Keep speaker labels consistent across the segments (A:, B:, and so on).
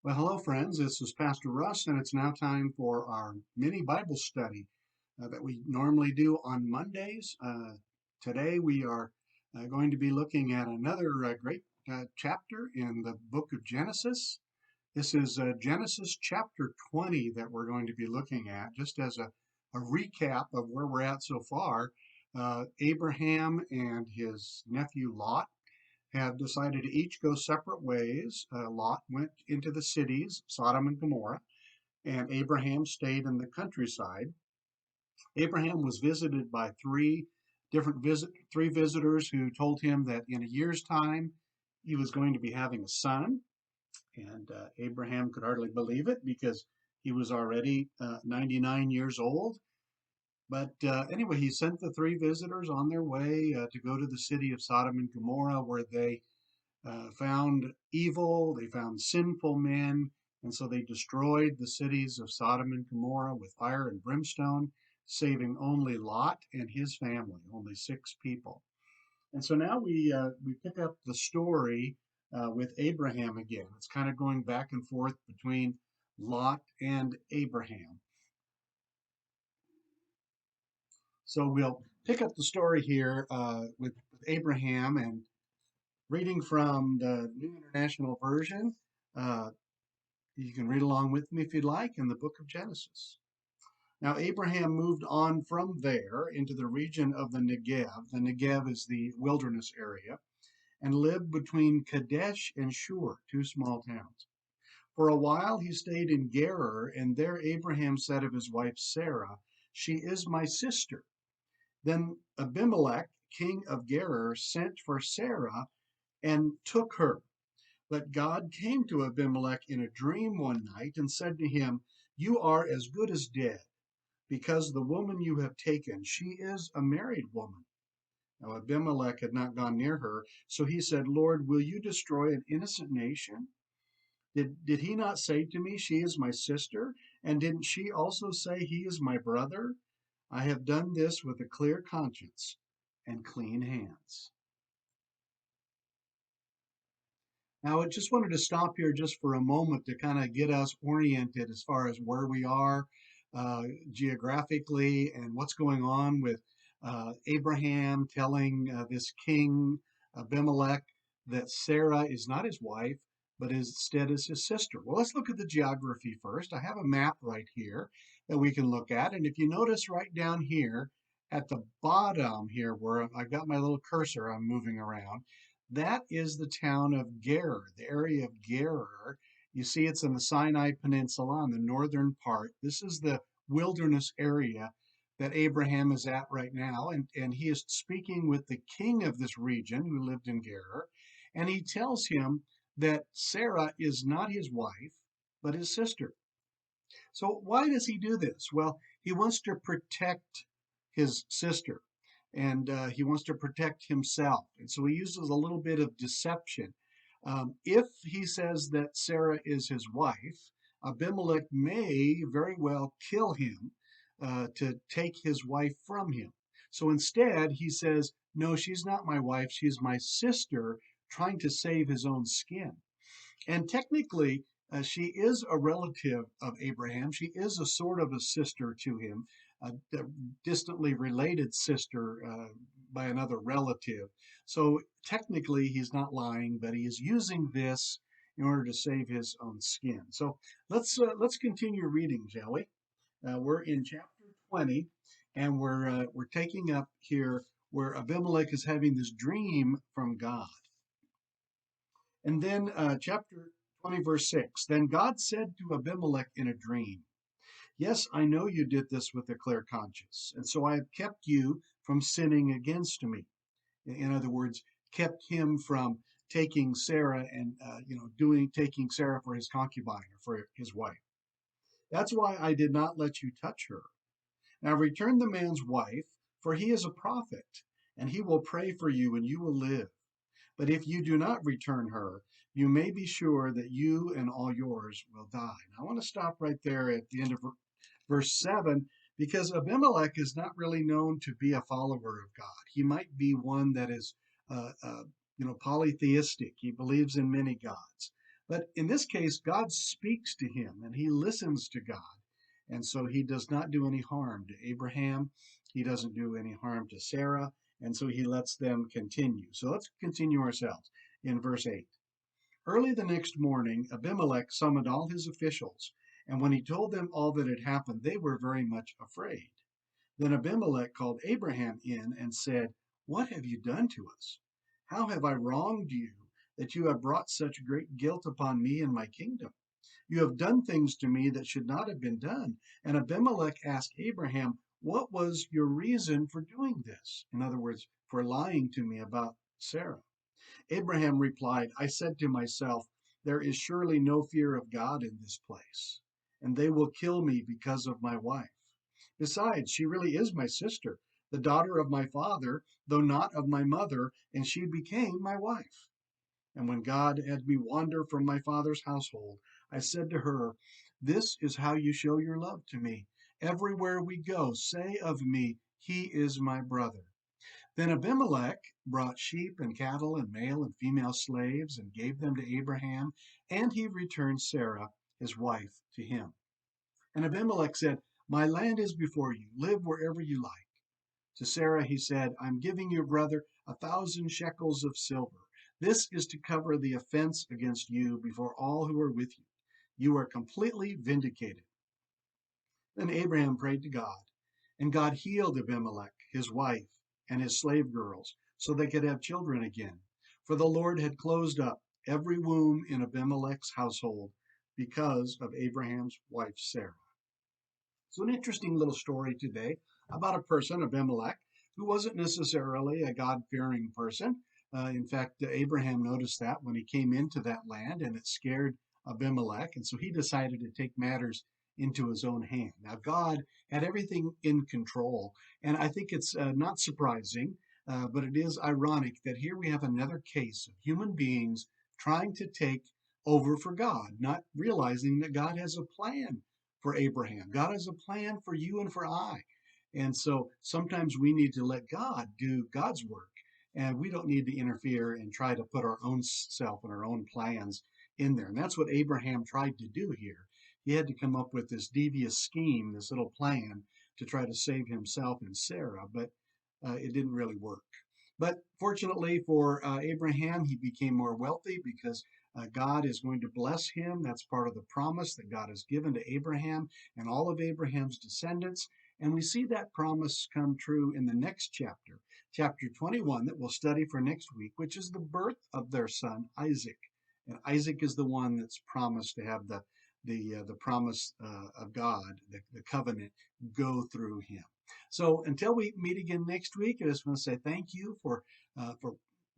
A: Well, hello, friends. This is Pastor Russ, and it's now time for our mini Bible study that we normally do on Mondays. Today, we are going to be looking at another great chapter in the book of Genesis. This is Genesis chapter 20 that we're going to be looking at, just as a recap of where we're at so far. Abraham and his nephew Lot have decided to each go separate ways. Lot went into the cities, Sodom and Gomorrah, and Abraham stayed in the countryside. Abraham was visited by three visitors who told him that in a year's time he was going to be having a son, and Abraham could hardly believe it because he was already 99 years old. But anyway, he sent the three visitors on their way to go to the city of Sodom and Gomorrah, where they found evil, they found sinful men, and so they destroyed the cities of Sodom and Gomorrah with fire and brimstone, saving only Lot and his family, only 6 people. And so now we pick up the story with Abraham again. It's kind of going back and forth between Lot and Abraham. So we'll pick up the story here with Abraham and reading from the New International Version. Uh, You can read along with me if you'd like in the book of Genesis. Now, Abraham moved on from there into the region of the Negev. The Negev is the wilderness area, and lived between Kadesh and Shur, 2 small towns. For a while he stayed in Gerar, and there Abraham said of his wife Sarah, "She is my sister." Then Abimelech, king of Gerar, sent for Sarah and took her. But God came to Abimelech in a dream one night and said to him, "You are as good as dead, because the woman you have taken, she is a married woman." Now Abimelech had not gone near her, so he said, "Lord, will you destroy an innocent nation? Did he not say to me, 'She is my sister'? And didn't she also say, 'He is my brother'? I have done this with a clear conscience and clean hands." Now, I just wanted to stop here just for a moment to kind of get us oriented as far as where we are geographically and what's going on with Abraham telling this king Abimelech that Sarah is not his wife, but instead is his sister. Well, let's look at the geography first. I have a map right here that we can look at. And if you notice right down here at the bottom here, where I've got my little cursor I'm moving around, that is the town of Gerar, the area of Gerar. You see, it's in the Sinai Peninsula on the northern part. This is the wilderness area that Abraham is at right now. And he is speaking with the king of this region who lived in Gerar. And he tells him that Sarah is not his wife, but his sister. So, why does he do this? Well, he wants to protect his sister and he wants to protect himself. And so he uses a little bit of deception. If he says that Sarah is his wife, Abimelech may very well kill him to take his wife from him. So instead, he says, "No, she's not my wife, she's my sister," trying to save his own skin. And technically, she is a relative of Abraham. She is a sort of a sister to him, a distantly related sister by another relative. So technically, he's not lying, but he is using this in order to save his own skin. So let's continue reading, shall we? We're in chapter 20, and we're taking up here where Abimelech is having this dream from God. And then chapter 20, verse 6. Then God said to Abimelech in a dream, "Yes, I know you did this with a clear conscience, and so I have kept you from sinning against me." In other words, kept him from taking Sarah and taking Sarah for his concubine or for his wife. That's why I did not let you touch her. Now return the man's wife, for he is a prophet, and he will pray for you, and you will live. But if you do not return her, you may be sure that you and all yours will die. Now, I want to stop right there at the end of verse 7 because Abimelech is not really known to be a follower of God. He might be one that is, polytheistic. He believes in many gods. But in this case, God speaks to him and he listens to God. And so he does not do any harm to Abraham. He doesn't do any harm to Sarah. And so he lets them continue. So let's continue ourselves in verse 8. Early the next morning, Abimelech summoned all his officials. And when he told them all that had happened, they were very much afraid. Then Abimelech called Abraham in and said, "What have you done to us? How have I wronged you that you have brought such great guilt upon me and my kingdom? You have done things to me that should not have been done." And Abimelech asked Abraham, "What was your reason for doing this?" In other words, for lying to me about Sarah. Abraham replied, "I said to myself, there is surely no fear of God in this place, and they will kill me because of my wife. Besides, she really is my sister, the daughter of my father, though not of my mother, and she became my wife. And when God had me wander from my father's household, I said to her, this is how you show your love to me. Everywhere we go, say of me, he is my brother." Then Abimelech brought sheep and cattle and male and female slaves and gave them to Abraham, and he returned Sarah, his wife, to him. And Abimelech said, "My land is before you. Live wherever you like." To Sarah he said, "I'm giving your brother 1,000 shekels of silver. This is to cover the offense against you before all who are with you. You are completely vindicated." Then Abraham prayed to God, and God healed Abimelech, his wife, and his slave girls, so they could have children again. For the Lord had closed up every womb in Abimelech's household because of Abraham's wife Sarah. So, an interesting little story today about a person, Abimelech, who wasn't necessarily a God fearing person. In fact, Abraham noticed that when he came into that land, and it scared Abimelech. And so he decided to take matters into his own hand. Now, God had everything in control. And I think it's not surprising, but it is ironic that here we have another case of human beings trying to take over for God, not realizing that God has a plan for Abraham. God has a plan for you and for I. And so sometimes we need to let God do God's work. And we don't need to interfere and try to put our own self and our own plans in there. And that's what Abraham tried to do here. He had to come up with this devious scheme, this little plan to try to save himself and Sarah, but it didn't really work. But fortunately for Abraham, he became more wealthy because God is going to bless him. That's part of the promise that God has given to Abraham and all of Abraham's descendants. And we see that promise come true in the next chapter, chapter 21, that we'll study for next week, which is the birth of their son Isaac. And Isaac is the one that's promised to have the promise of God, the covenant, go through him. So until we meet again next week, I just want to say thank you for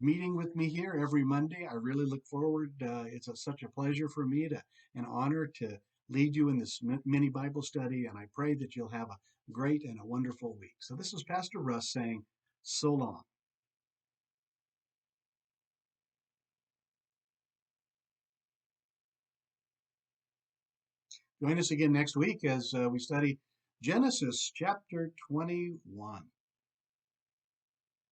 A: meeting with me here every Monday. I really look forward. It's such a pleasure for me to an honor to lead you in this mini Bible study, and I pray that you'll have a great and a wonderful week. So this is Pastor Russ saying, so long. Join us again next week as we study Genesis chapter 21.